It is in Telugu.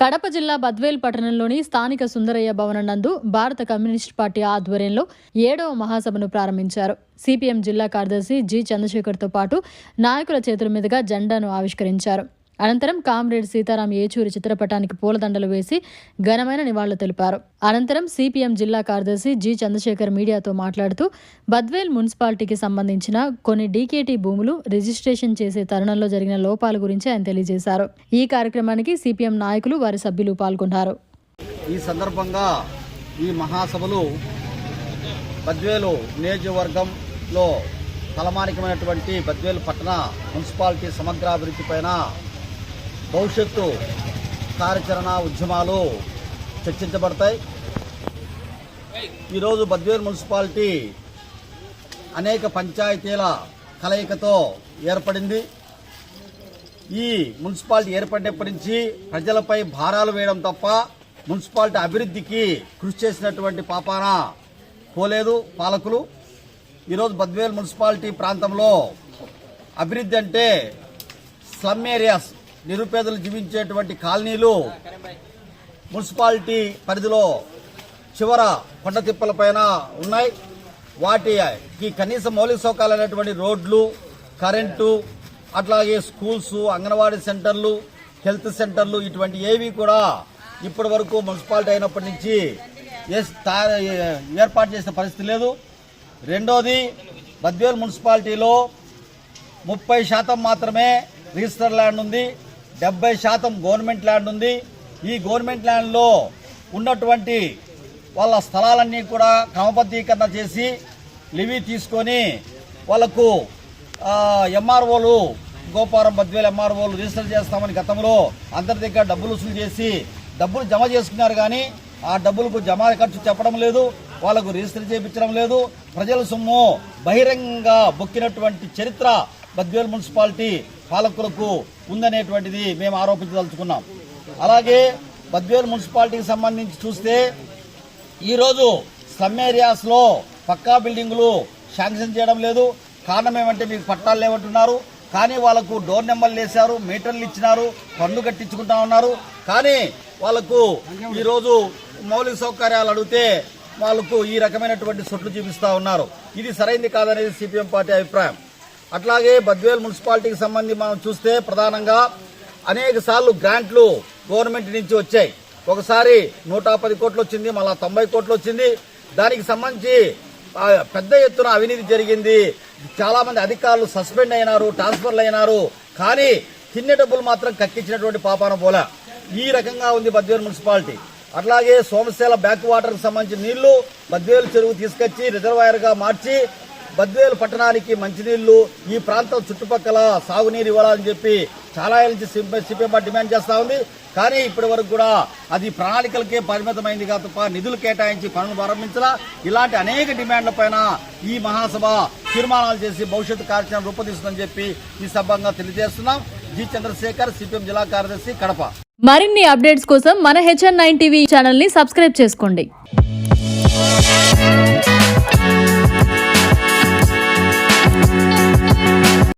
కడప జిల్లా బద్వేల్ పట్టణంలోని స్థానిక సుందరయ్య భవనం నందు భారత కమ్యూనిస్ట్ పార్టీ ఆధ్వర్యంలో 7వ మహాసభను ప్రారంభించారు. సిపిఎం జిల్లా కార్యదర్శి జి చంద్రశేఖర్తో పాటు నాయకుల చేతుల మీదుగా జెండాను ఆవిష్కరించారు. అనంతరం కామ్రేడ్ సీతారాం ఏచూరి చిత్రపటానికి పూలదండలు వేసి ఘనమైన నివాళులు తెలిపారు. అనంతరం సిపిఎం జిల్లా కార్యదర్శి జి చంద్రశేఖర్ మీడియాతో మాట్లాడుతూ బద్వేల్ మున్సిపాలిటీకి సంబంధించిన కొన్ని డీకేటీ భూములు రిజిస్ట్రేషన్ చేసే తరుణంలో జరిగిన లోపాల గురించి ఆయన తెలియజేశారు. ఈ కార్యక్రమానికి సిపిఎం నాయకులు వారి సభ్యులు పాల్గొన్నారు. ఈ సందర్భంగా ఈ మహాసభలు బద్వేలు నియోజకవర్గంలో తలమానికమైనటువంటి బద్వేలు పట్టణ మున్సిపాలిటీ సమగ్రాభివృద్ధి పైన భవిష్యత్తు కార్యాచరణ ఉద్యమాలు చర్చించబడతాయి. ఈరోజు బద్వేలు మున్సిపాలిటీ అనేక పంచాయతీల కలయికతో ఏర్పడింది. ఈ మున్సిపాలిటీ ఏర్పడినప్పటి నుంచి ప్రజలపై భారాలు వేయడం తప్ప మున్సిపాలిటీ అభివృద్ధికి కృషి చేసినటువంటి పాపాన పోలేదు పాలకులు. ఈరోజు బద్వేలు మున్సిపాలిటీ ప్రాంతంలో అభివృద్ధి అంటే స్లమ్ ఏరియాస్, నిరుపేదలు జీవించేటువంటి కాలనీలు మున్సిపాలిటీ పరిధిలో చివర కొండ తిప్పల పైన ఉన్నాయి. వాటికి కనీస మౌలిక సౌకర్యాలైనటువంటి రోడ్లు, కరెంటు, అట్లాగే స్కూల్స్, అంగన్వాడీ సెంటర్లు, హెల్త్ సెంటర్లు ఇటువంటి ఏవి కూడా ఇప్పటి వరకు మున్సిపాలిటీ అయినప్పటి నుంచి ఏర్పాటు చేసిన పరిస్థితి లేదు. రెండోది, బద్వేలు మున్సిపాలిటీలో 30% మాత్రమే రిజిస్టర్ ల్యాండ్ ఉంది, 70% గవర్నమెంట్ ల్యాండ్ ఉంది. ఈ గవర్నమెంట్ ల్యాండ్లో ఉన్నటువంటి వాళ్ళ స్థలాలన్నీ కూడా క్రమబద్ధీకరణ చేసి లివీ తీసుకొని వాళ్లకు ఎంఆర్ఓలు, గోపారం బద్వేలు ఎంఆర్ఓలు రిజిస్టర్ చేస్తామని గతంలో అందరి దగ్గర డబ్బులు వసూలు చేసి డబ్బులు జమ చేసుకున్నారు. కానీ ఆ డబ్బులకు జమ ఖర్చు చెప్పడం లేదు, వాళ్లకు రిజిస్టర్ చేయించడం లేదు. ప్రజల సొమ్ము బహిరంగంగా బొక్కినటువంటి చరిత్ర బద్వేలు మున్సిపాలిటీ పాలకులకు ఉందనేటువంటిది మేము ఆరోపించదలుచుకున్నాం. అలాగే బద్వేలు మున్సిపాలిటీకి సంబంధించి చూస్తే ఈరోజు స్లమ్ ఏరియాస్ లో పక్కా బిల్డింగులు శాంక్షన్ చేయడం లేదు. కారణం ఏమంటే మీకు పట్టాలు లేవంటున్నారు. కానీ వాళ్లకు డోర్ నెంబర్లు వేశారు, మీటర్లు ఇచ్చినారు, పన్ను కట్టించుకుంటా ఉన్నారు. కానీ వాళ్లకు ఈరోజు మౌలిక సౌకర్యాలు అడిగితే వాళ్లకు ఈ రకమైనటువంటి సొట్లు చూపిస్తా ఉన్నారు. ఇది సరైంది కాదనేది సిపిఎం పార్టీ అభిప్రాయం. అట్లాగే బద్వేలు మున్సిపాలిటీకి సంబంధించి మనం చూస్తే ప్రధానంగా అనేక సార్లు గ్రాంట్లు గవర్నమెంట్ నుంచి వచ్చాయి. ఒకసారి 110 కోట్లు వచ్చింది, మళ్ళా 90 కోట్లు వచ్చింది. దానికి సంబంధించి పెద్ద ఎత్తున అవినీతి జరిగింది. చాలా మంది అధికారులు సస్పెండ్ అయినారు, ట్రాన్స్ఫర్లు అయినారు. కానీ తిన్నే డబ్బులు మాత్రం కక్కించినటువంటి పాపాన పోలా. ఈ రకంగా ఉంది బద్వేలు మున్సిపాలిటీ. అట్లాగే సోమశేల బ్యాక్ వాటర్ కి సంబంధించిన నీళ్లు బద్వేలు చెరువు తీసుకొచ్చి రిజర్వాయర్ గా మార్చి బద్వేలు పట్టణానికి మంచినీళ్లు, ఈ ప్రాంతం చుట్టుపక్కల సాగునీరు ఇవ్వాలని చెప్పి చాలా ఏళ్ళ నుంచి సిపిఎం డిమాండ్ చేస్తా ఉంది. కానీ ఇప్పటి వరకు కూడా అది ప్రణాళికలకే పరిమితమైంది తప్ప నిధులు కేటాయించి పనులు ప్రారంభించాలా. ఇలాంటి అనేక డిమాండ్ల పైన ఈ మహాసభ తీర్మానాలు చేసి భవిష్యత్తు కార్యక్రమం రూపొందిస్తుందని చెప్పి ఈ సభంగా తెలియజేస్తున్నాం. జి చంద్రశేఖర్, సిపిఎం జిల్లా కార్యదర్శి, కడప. మరిన్ని అప్డేట్స్ కోసం మన HN9 టీవీ ఛానల్ ని సబ్స్క్రైబ్ చేసుకోండి.